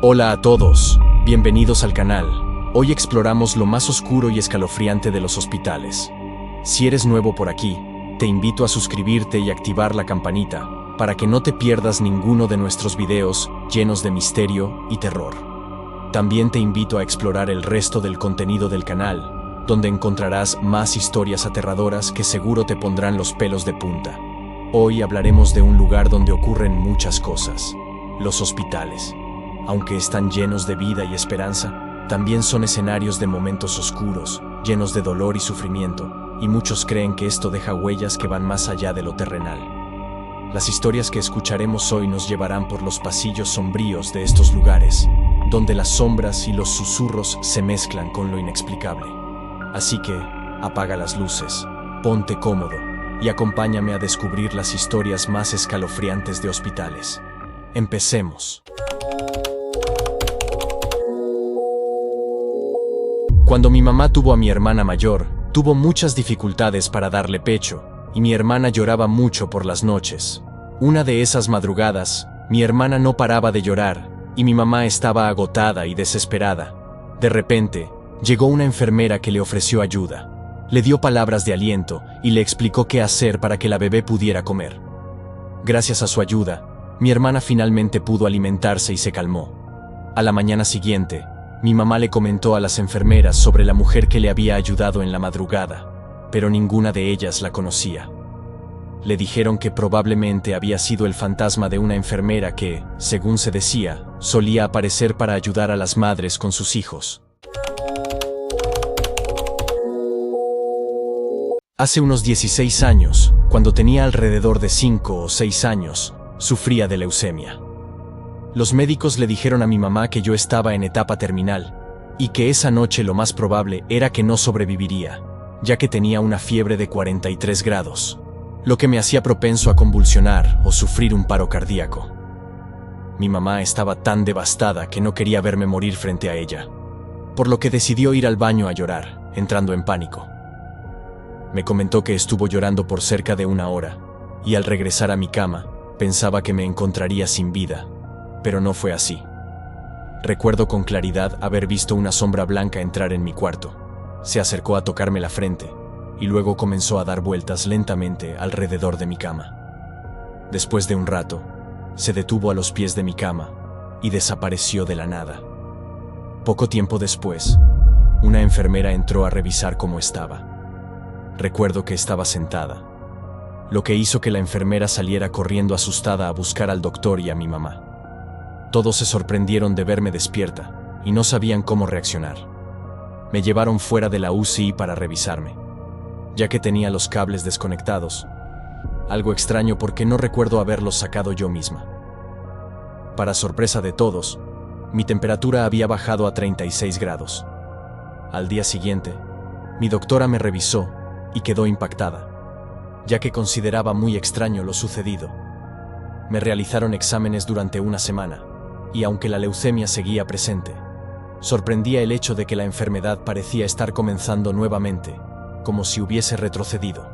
Hola a todos, bienvenidos al canal. Hoy exploramos lo más oscuro y escalofriante de los hospitales. Si eres nuevo por aquí, te invito a suscribirte y activar la campanita para que no te pierdas ninguno de nuestros videos llenos de misterio y terror. También te invito a explorar el resto del contenido del canal, donde encontrarás más historias aterradoras que seguro te pondrán los pelos de punta. Hoy hablaremos de un lugar donde ocurren muchas cosas, los hospitales. Aunque están llenos de vida y esperanza, también son escenarios de momentos oscuros, llenos de dolor y sufrimiento, y muchos creen que esto deja huellas que van más allá de lo terrenal. Las historias que escucharemos hoy nos llevarán por los pasillos sombríos de estos lugares, donde las sombras y los susurros se mezclan con lo inexplicable. Así que, apaga las luces, ponte cómodo y acompáñame a descubrir las historias más escalofriantes de hospitales. Empecemos. Cuando mi mamá tuvo a mi hermana mayor, tuvo muchas dificultades para darle pecho, y mi hermana lloraba mucho por las noches. Una de esas madrugadas, mi hermana no paraba de llorar, y mi mamá estaba agotada y desesperada. De repente, llegó una enfermera que le ofreció ayuda. Le dio palabras de aliento y le explicó qué hacer para que la bebé pudiera comer. Gracias a su ayuda, mi hermana finalmente pudo alimentarse y se calmó. A la mañana siguiente, mi mamá le comentó a las enfermeras sobre la mujer que le había ayudado en la madrugada, pero ninguna de ellas la conocía. Le dijeron que probablemente había sido el fantasma de una enfermera que, según se decía, solía aparecer para ayudar a las madres con sus hijos. Hace unos 16 años, cuando tenía alrededor de 5 o 6 años, sufría de leucemia. Los médicos le dijeron a mi mamá que yo estaba en etapa terminal, y que esa noche lo más probable era que no sobreviviría, ya que tenía una fiebre de 43 grados, lo que me hacía propenso a convulsionar o sufrir un paro cardíaco. Mi mamá estaba tan devastada que no quería verme morir frente a ella, por lo que decidió ir al baño a llorar, entrando en pánico. Me comentó que estuvo llorando por cerca de 1 hora, y al regresar a mi cama, pensaba que me encontraría sin vida, pero no fue así. Recuerdo con claridad haber visto una sombra blanca entrar en mi cuarto. Se acercó a tocarme la frente, y luego comenzó a dar vueltas lentamente alrededor de mi cama. Después de un rato, se detuvo a los pies de mi cama, y desapareció de la nada. Poco tiempo después, una enfermera entró a revisar cómo estaba. Recuerdo que estaba sentada, lo que hizo que la enfermera saliera corriendo asustada a buscar al doctor y a mi mamá. Todos se sorprendieron de verme despierta y no sabían cómo reaccionar. Me llevaron fuera de la UCI para revisarme, ya que tenía los cables desconectados. Algo extraño porque no recuerdo haberlos sacado yo misma. Para sorpresa de todos, mi temperatura había bajado a 36 grados. Al día siguiente, mi doctora me revisó y quedó impactada, ya que consideraba muy extraño lo sucedido. Me realizaron exámenes durante 1 semana, y aunque la leucemia seguía presente, sorprendía el hecho de que la enfermedad parecía estar comenzando nuevamente, como si hubiese retrocedido.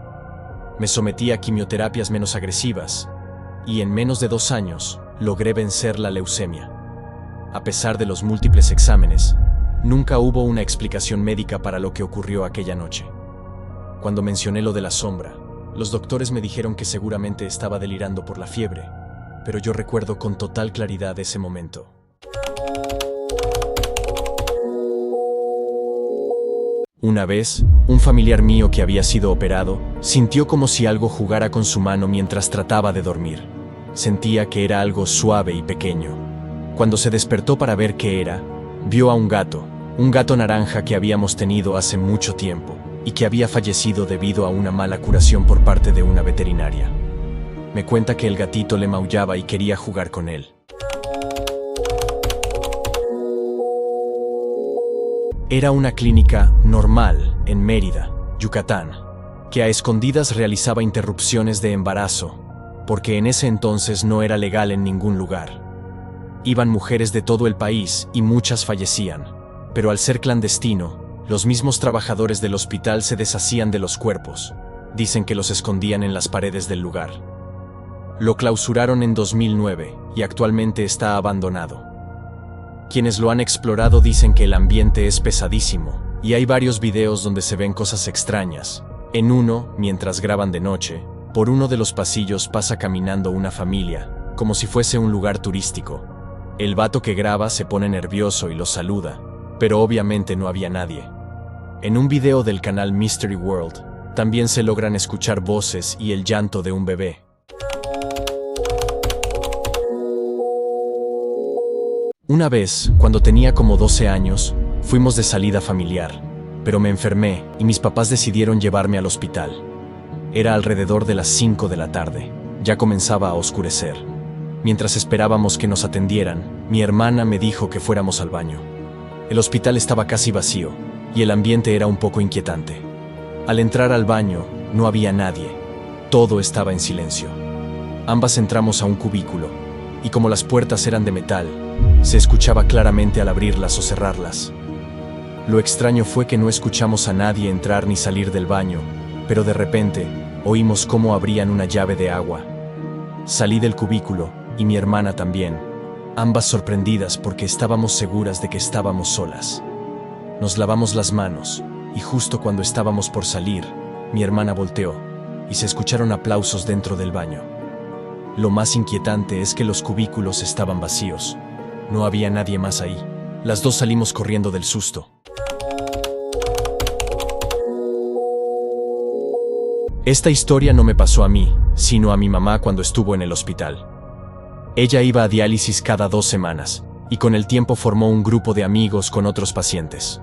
Me sometí a quimioterapias menos agresivas, y en menos de 2 años logré vencer la leucemia. A pesar de los múltiples exámenes, nunca hubo una explicación médica para lo que ocurrió aquella noche. Cuando mencioné lo de la sombra, los doctores me dijeron que seguramente estaba delirando por la fiebre, pero yo recuerdo con total claridad ese momento. Una vez, un familiar mío que había sido operado sintió como si algo jugara con su mano mientras trataba de dormir. Sentía que era algo suave y pequeño. Cuando se despertó para ver qué era, vio a un gato naranja que habíamos tenido hace mucho tiempo y que había fallecido debido a una mala curación por parte de una veterinaria. Me cuenta que el gatito le maullaba y quería jugar con él. Era una clínica normal en Mérida, Yucatán, que a escondidas realizaba interrupciones de embarazo, porque en ese entonces no era legal en ningún lugar. Iban mujeres de todo el país y muchas fallecían, pero al ser clandestino, los mismos trabajadores del hospital se deshacían de los cuerpos. Dicen que los escondían en las paredes del lugar. Lo clausuraron en 2009 y actualmente está abandonado. Quienes lo han explorado dicen que el ambiente es pesadísimo, y hay varios videos donde se ven cosas extrañas. En uno, mientras graban de noche, por uno de los pasillos pasa caminando una familia, como si fuese un lugar turístico. El vato que graba se pone nervioso y los saluda, pero obviamente no había nadie. En un video del canal Mystery World, también se logran escuchar voces y el llanto de un bebé. Una vez, cuando tenía como 12 años, fuimos de salida familiar, pero me enfermé y mis papás decidieron llevarme al hospital. Era alrededor de las 5 de la tarde, ya comenzaba a oscurecer. Mientras esperábamos que nos atendieran, mi hermana me dijo que fuéramos al baño. El hospital estaba casi vacío y el ambiente era un poco inquietante. Al entrar al baño, no había nadie. Todo estaba en silencio. Ambas entramos a un cubículo, y como las puertas eran de metal, se escuchaba claramente al abrirlas o cerrarlas. Lo extraño fue que no escuchamos a nadie entrar ni salir del baño, pero de repente oímos cómo abrían una llave de agua. Salí del cubículo, y mi hermana también, ambas sorprendidas porque estábamos seguras de que estábamos solas. Nos lavamos las manos, y justo cuando estábamos por salir, mi hermana volteó, y se escucharon aplausos dentro del baño. Lo más inquietante es que los cubículos estaban vacíos. No había nadie más ahí. Las dos salimos corriendo del susto. Esta historia no me pasó a mí, sino a mi mamá cuando estuvo en el hospital. Ella iba a diálisis cada 2 semanas, y con el tiempo formó un grupo de amigos con otros pacientes.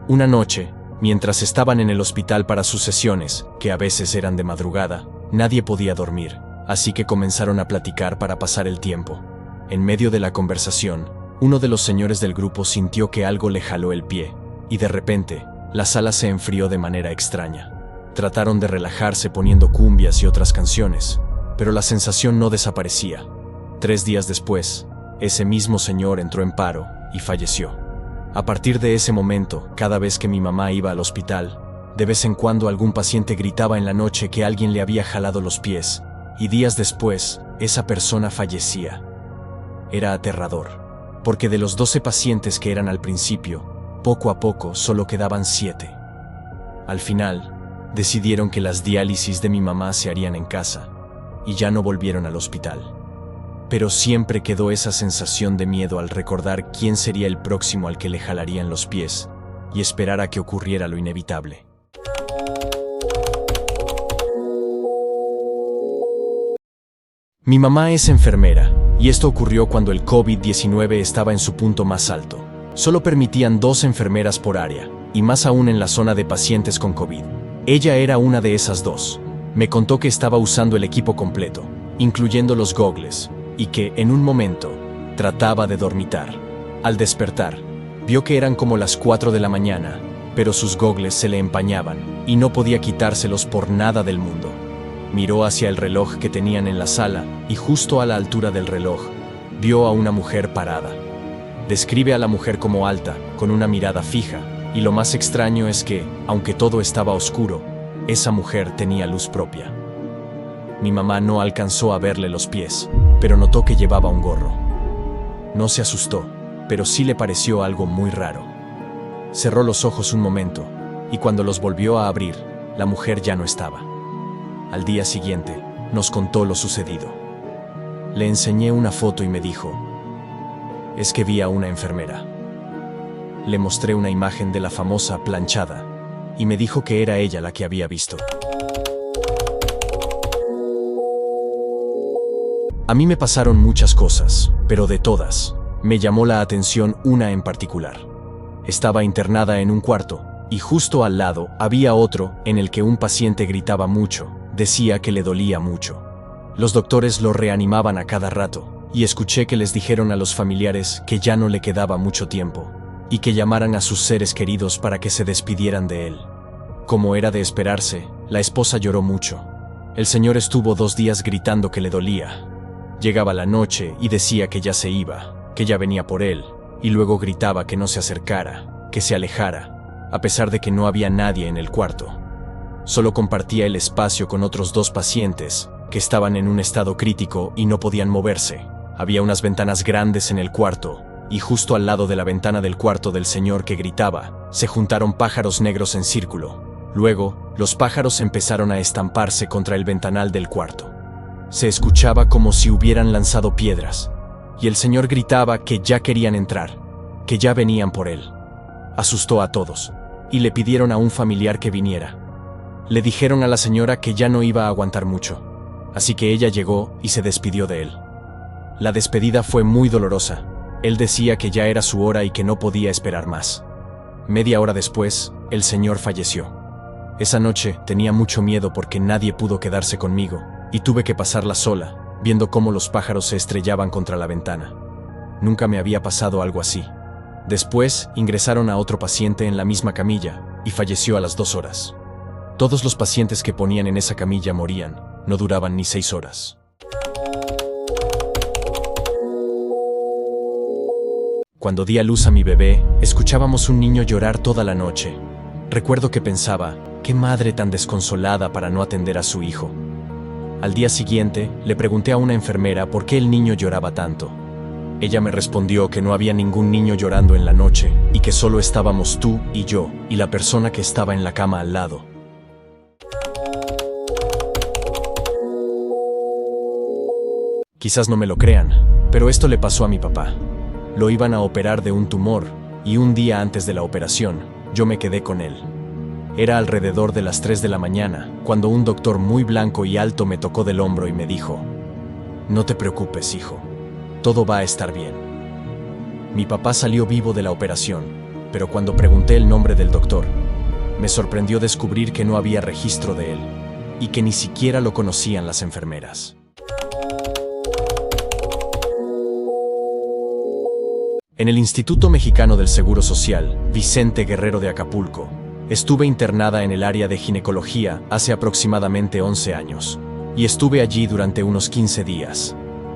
Una noche, mientras estaban en el hospital para sus sesiones, que a veces eran de madrugada, nadie podía dormir, así que comenzaron a platicar para pasar el tiempo. En medio de la conversación, uno de los señores del grupo sintió que algo le jaló el pie, y de repente, la sala se enfrió de manera extraña. Trataron de relajarse poniendo cumbias y otras canciones, pero la sensación no desaparecía. 3 días después, ese mismo señor entró en paro y falleció. A partir de ese momento, cada vez que mi mamá iba al hospital, de vez en cuando algún paciente gritaba en la noche que alguien le había jalado los pies, y días después, esa persona fallecía. Era aterrador, porque de los 12 pacientes que eran al principio, poco a poco solo quedaban 7. Al final, decidieron que las diálisis de mi mamá se harían en casa, y ya no volvieron al hospital. Pero siempre quedó esa sensación de miedo al recordar quién sería el próximo al que le jalarían los pies, y esperar a que ocurriera lo inevitable. Mi mamá es enfermera, y esto ocurrió cuando el COVID-19 estaba en su punto más alto. Solo permitían 2 enfermeras por área, y más aún en la zona de pacientes con COVID. Ella era una de esas 2. Me contó que estaba usando el equipo completo, incluyendo los gogles, y que, en un momento, trataba de dormitar. Al despertar, vio que eran como las 4 de la mañana, pero sus gogles se le empañaban, y no podía quitárselos por nada del mundo. Miró hacia el reloj que tenían en la sala, y justo a la altura del reloj, vio a una mujer parada. Describe a la mujer como alta, con una mirada fija, y lo más extraño es que, aunque todo estaba oscuro, esa mujer tenía luz propia. Mi mamá no alcanzó a verle los pies, pero notó que llevaba un gorro. No se asustó, pero sí le pareció algo muy raro. Cerró los ojos un momento, y cuando los volvió a abrir, la mujer ya no estaba. Al día siguiente, nos contó lo sucedido. Le enseñé una foto y me dijo: "Es que vi a una enfermera". Le mostré una imagen de la famosa planchada, y me dijo que era ella la que había visto. A mí me pasaron muchas cosas, pero de todas, me llamó la atención una en particular. Estaba internada en un cuarto, y justo al lado había otro en el que un paciente gritaba mucho, decía que le dolía mucho. Los doctores lo reanimaban a cada rato, y escuché que les dijeron a los familiares que ya no le quedaba mucho tiempo, y que llamaran a sus seres queridos para que se despidieran de él. Como era de esperarse, la esposa lloró mucho. El señor estuvo 2 días gritando que le dolía. Llegaba la noche y decía que ya se iba, que ya venía por él, y luego gritaba que no se acercara, que se alejara, a pesar de que no había nadie en el cuarto. Solo compartía el espacio con otros 2 pacientes, que estaban en un estado crítico y no podían moverse. Había unas ventanas grandes en el cuarto, y justo al lado de la ventana del cuarto del señor que gritaba, se juntaron pájaros negros en círculo. Luego, los pájaros empezaron a estamparse contra el ventanal del cuarto. Se escuchaba como si hubieran lanzado piedras, y el señor gritaba que ya querían entrar, que ya venían por él. Asustó a todos, y le pidieron a un familiar que viniera. Le dijeron a la señora que ya no iba a aguantar mucho, así que ella llegó y se despidió de él. La despedida fue muy dolorosa. Él decía que ya era su hora y que no podía esperar más. Media hora después, el señor falleció. Esa noche tenía mucho miedo porque nadie pudo quedarse conmigo, y tuve que pasarla sola, viendo cómo los pájaros se estrellaban contra la ventana. Nunca me había pasado algo así. Después, ingresaron a otro paciente en la misma camilla, y falleció a las 2 horas. Todos los pacientes que ponían en esa camilla morían, no duraban ni 6 horas. Cuando di a luz a mi bebé, escuchábamos un niño llorar toda la noche. Recuerdo que pensaba, qué madre tan desconsolada para no atender a su hijo. Al día siguiente, le pregunté a una enfermera por qué el niño lloraba tanto. Ella me respondió que no había ningún niño llorando en la noche, y que solo estábamos tú y yo, y la persona que estaba en la cama al lado. Quizás no me lo crean, pero esto le pasó a mi papá. Lo iban a operar de un tumor, y un día antes de la operación, yo me quedé con él. Era alrededor de las 3 de la mañana, cuando un doctor muy blanco y alto me tocó del hombro y me dijo: «No te preocupes, hijo. Todo va a estar bien». Mi papá salió vivo de la operación, pero cuando pregunté el nombre del doctor, me sorprendió descubrir que no había registro de él, y que ni siquiera lo conocían las enfermeras. En el Instituto Mexicano del Seguro Social, Vicente Guerrero de Acapulco, estuve internada en el área de ginecología hace aproximadamente 11 años, y estuve allí durante unos 15 días.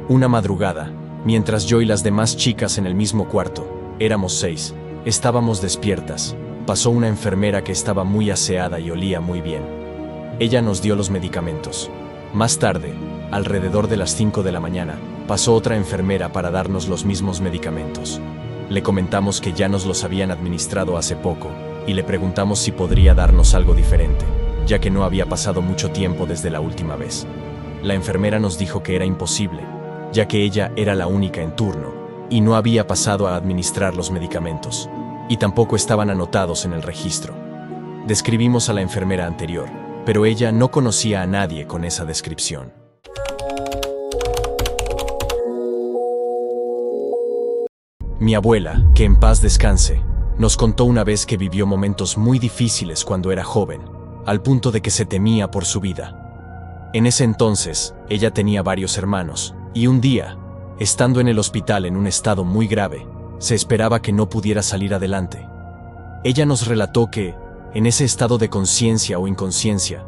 Una madrugada, mientras yo y las demás chicas en el mismo cuarto, éramos 6, estábamos despiertas, pasó una enfermera que estaba muy aseada y olía muy bien. Ella nos dio los medicamentos. Más tarde, alrededor de las 5 de la mañana, pasó otra enfermera para darnos los mismos medicamentos. Le comentamos que ya nos los habían administrado hace poco, y le preguntamos si podría darnos algo diferente, ya que no había pasado mucho tiempo desde la última vez. La enfermera nos dijo que era imposible, ya que ella era la única en turno, y no había pasado a administrar los medicamentos, y tampoco estaban anotados en el registro. Describimos a la enfermera anterior, pero ella no conocía a nadie con esa descripción. Mi abuela, que en paz descanse, nos contó una vez que vivió momentos muy difíciles cuando era joven, al punto de que se temía por su vida. En ese entonces, ella tenía varios hermanos, y un día, estando en el hospital en un estado muy grave, se esperaba que no pudiera salir adelante. Ella nos relató que, en ese estado de conciencia o inconsciencia,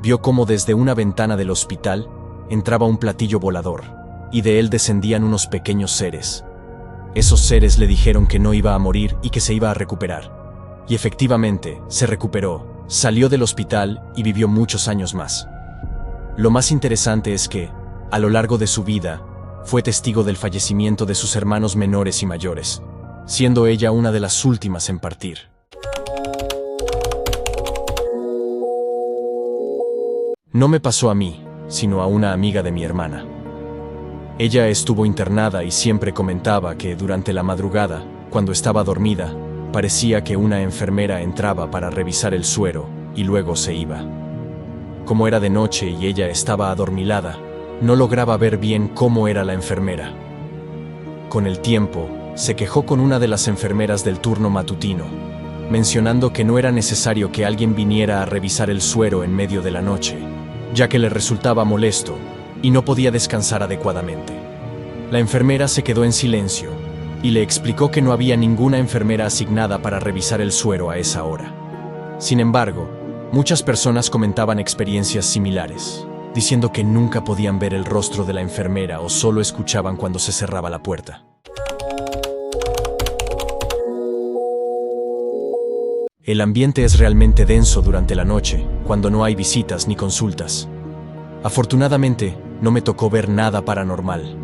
vio cómo desde una ventana del hospital entraba un platillo volador, y de él descendían unos pequeños seres. Esos seres le dijeron que no iba a morir y que se iba a recuperar. Y efectivamente, se recuperó, salió del hospital y vivió muchos años más. Lo más interesante es que, a lo largo de su vida, fue testigo del fallecimiento de sus hermanos menores y mayores, siendo ella una de las últimas en partir. No me pasó a mí, sino a una amiga de mi hermana. Ella estuvo internada y siempre comentaba que durante la madrugada, cuando estaba dormida, parecía que una enfermera entraba para revisar el suero y luego se iba. Como era de noche y ella estaba adormilada, no lograba ver bien cómo era la enfermera. Con el tiempo, se quejó con una de las enfermeras del turno matutino, mencionando que no era necesario que alguien viniera a revisar el suero en medio de la noche, ya que le resultaba molesto y no podía descansar adecuadamente. La enfermera se quedó en silencio y le explicó que no había ninguna enfermera asignada para revisar el suero a esa hora. Sin embargo, muchas personas comentaban experiencias similares, diciendo que nunca podían ver el rostro de la enfermera o solo escuchaban cuando se cerraba la puerta. El ambiente es realmente denso durante la noche, cuando no hay visitas ni consultas. Afortunadamente, no me tocó ver nada paranormal.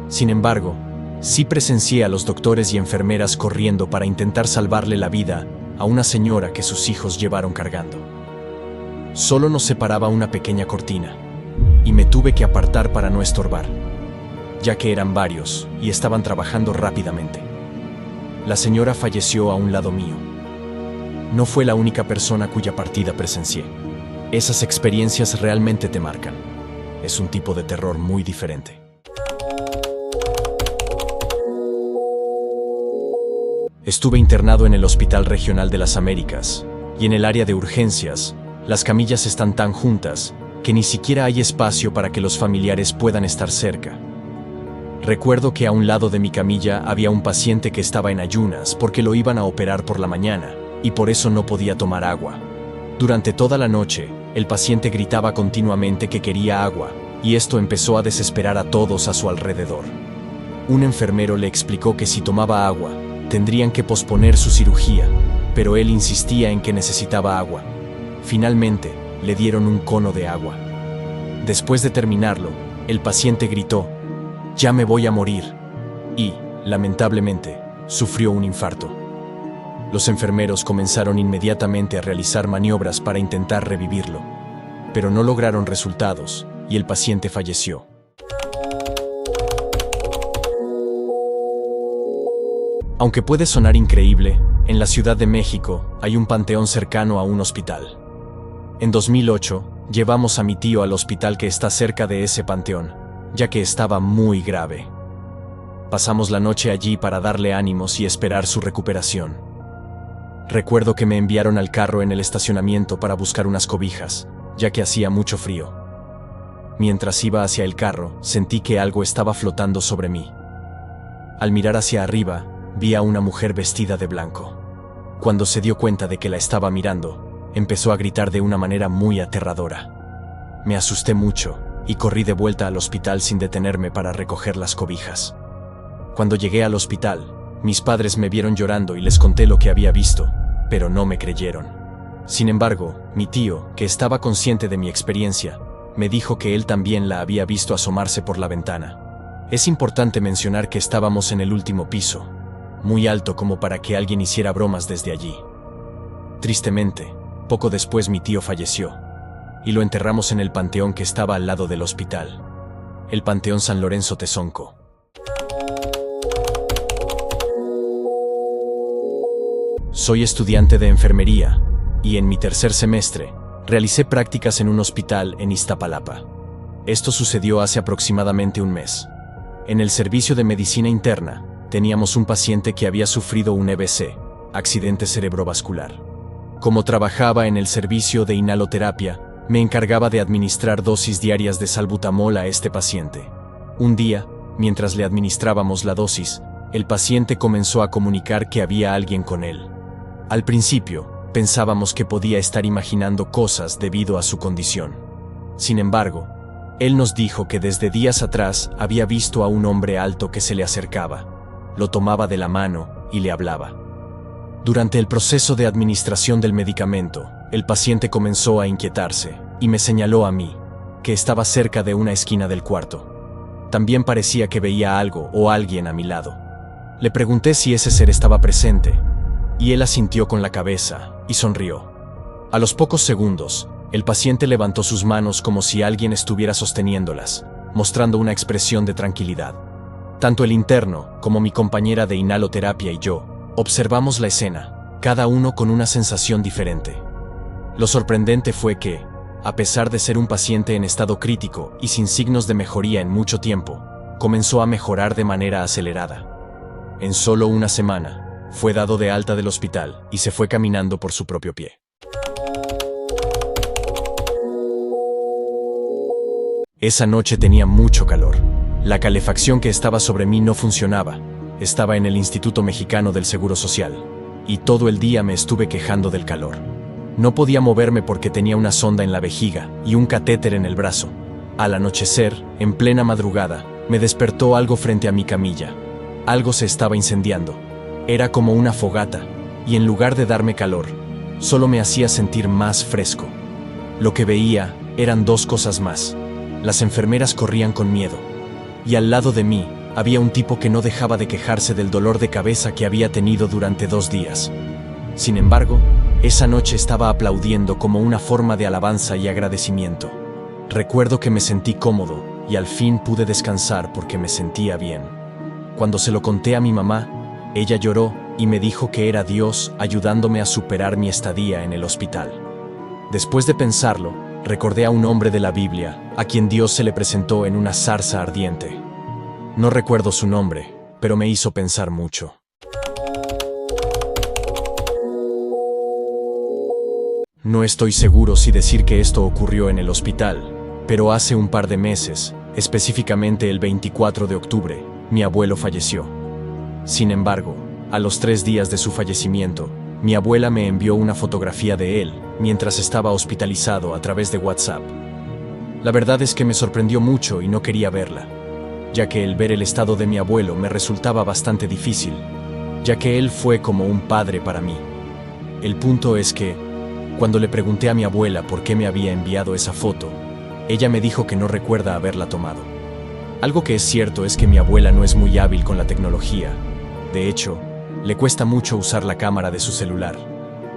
Sin embargo, Sí presencié a los doctores y enfermeras corriendo para intentar salvarle la vida a una señora que sus hijos llevaron cargando. Solo nos separaba una pequeña cortina, y me tuve que apartar para no estorbar, ya que eran varios y estaban trabajando rápidamente. La señora falleció a un lado mío. No fue la única persona cuya partida presencié. Esas experiencias realmente te marcan. Es un tipo de terror muy diferente. Estuve internado en el Hospital Regional de las Américas, y en el área de urgencias, las camillas están tan juntas que ni siquiera hay espacio para que los familiares puedan estar cerca. Recuerdo que a un lado de mi camilla había un paciente que estaba en ayunas porque lo iban a operar por la mañana, y por eso no podía tomar agua. Durante toda la noche, el paciente gritaba continuamente que quería agua, y esto empezó a desesperar a todos a su alrededor. Un enfermero le explicó que si tomaba agua, tendrían que posponer su cirugía, pero él insistía en que necesitaba agua. Finalmente, le dieron un cono de agua. Después de terminarlo, el paciente gritó: «Ya me voy a morir», y, lamentablemente, sufrió un infarto. Los enfermeros comenzaron inmediatamente a realizar maniobras para intentar revivirlo, pero no lograron resultados y el paciente falleció. Aunque puede sonar increíble, en la Ciudad de México hay un panteón cercano a un hospital. En 2008, llevamos a mi tío al hospital que está cerca de ese panteón, ya que estaba muy grave. Pasamos la noche allí para darle ánimos y esperar su recuperación. Recuerdo que me enviaron al carro en el estacionamiento para buscar unas cobijas, ya que hacía mucho frío. Mientras iba hacia el carro, sentí que algo estaba flotando sobre mí. Al mirar hacia arriba, vi a una mujer vestida de blanco. Cuando se dio cuenta de que la estaba mirando, empezó a gritar de una manera muy aterradora. Me asusté mucho y corrí de vuelta al hospital sin detenerme para recoger las cobijas. Cuando llegué al hospital, mis padres me vieron llorando y les conté lo que había visto, pero no me creyeron. Sin embargo, mi tío, que estaba consciente de mi experiencia, me dijo que él también la había visto asomarse por la ventana. Es importante mencionar que estábamos en el último piso, muy alto como para que alguien hiciera bromas desde allí. Tristemente, poco después mi tío falleció, y lo enterramos en el panteón que estaba al lado del hospital, el Panteón San Lorenzo Tezonco. Soy estudiante de enfermería, y en mi tercer semestre, realicé prácticas en un hospital en Iztapalapa. Esto sucedió hace aproximadamente un mes. En el servicio de medicina interna, teníamos un paciente que había sufrido un EBC, accidente cerebrovascular. Como trabajaba en el servicio de inhaloterapia, me encargaba de administrar dosis diarias de salbutamol a este paciente. Un día, mientras le administrábamos la dosis, el paciente comenzó a comunicar que había alguien con él. Al principio, pensábamos que podía estar imaginando cosas debido a su condición. Sin embargo, él nos dijo que desde días atrás había visto a un hombre alto que se le acercaba, lo tomaba de la mano y le hablaba. Durante el proceso de administración del medicamento, el paciente comenzó a inquietarse y me señaló a mí, que estaba cerca de una esquina del cuarto. También parecía que veía algo o alguien a mi lado. Le pregunté si ese ser estaba presente, y él asintió con la cabeza y sonrió. A los pocos segundos, el paciente levantó sus manos como si alguien estuviera sosteniéndolas, mostrando una expresión de tranquilidad. Tanto el interno como mi compañera de inhaloterapia y yo observamos la escena, cada uno con una sensación diferente. Lo sorprendente fue que, a pesar de ser un paciente en estado crítico y sin signos de mejoría en mucho tiempo, comenzó a mejorar de manera acelerada. En solo una semana, fue dado de alta del hospital y se fue caminando por su propio pie. Esa noche tenía mucho calor. La calefacción que estaba sobre mí no funcionaba. Estaba en el Instituto Mexicano del Seguro Social, y todo el día me estuve quejando del calor. No podía moverme porque tenía una sonda en la vejiga y un catéter en el brazo. Al anochecer, en plena madrugada, me despertó algo frente a mi camilla. Algo se estaba incendiando. Era como una fogata, y en lugar de darme calor, solo me hacía sentir más fresco. Lo que veía eran dos cosas más. Las enfermeras corrían con miedo, y al lado de mí, había un tipo que no dejaba de quejarse del dolor de cabeza que había tenido durante 2 días. Sin embargo, esa noche estaba aplaudiendo como una forma de alabanza y agradecimiento. Recuerdo que me sentí cómodo y al fin pude descansar porque me sentía bien. Cuando se lo conté a mi mamá, ella lloró y me dijo que era Dios ayudándome a superar mi estadía en el hospital. Después de pensarlo, recordé a un hombre de la Biblia, a quien Dios se le presentó en una zarza ardiente. No recuerdo su nombre, pero me hizo pensar mucho. No estoy seguro si decir que esto ocurrió en el hospital, pero hace un par de meses, específicamente el 24 de octubre, mi abuelo falleció. Sin embargo, a los 3 días de su fallecimiento, mi abuela me envió una fotografía de él mientras estaba hospitalizado a través de WhatsApp. La verdad es que me sorprendió mucho y no quería verla, ya que el ver el estado de mi abuelo me resultaba bastante difícil, ya que él fue como un padre para mí. El punto es que, cuando le pregunté a mi abuela por qué me había enviado esa foto, ella me dijo que no recuerda haberla tomado. Algo que es cierto es que mi abuela no es muy hábil con la tecnología. De hecho, le cuesta mucho usar la cámara de su celular.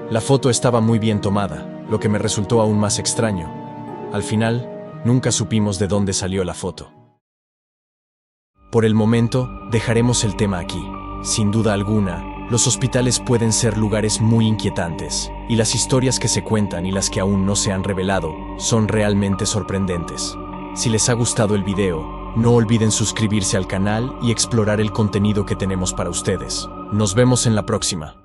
La foto estaba muy bien tomada, lo que me resultó aún más extraño. Al final, nunca supimos de dónde salió la foto. Por el momento, dejaremos el tema aquí. Sin duda alguna, los hospitales pueden ser lugares muy inquietantes, y las historias que se cuentan y las que aún no se han revelado son realmente sorprendentes. Si les ha gustado el video, no olviden suscribirse al canal y explorar el contenido que tenemos para ustedes. Nos vemos en la próxima.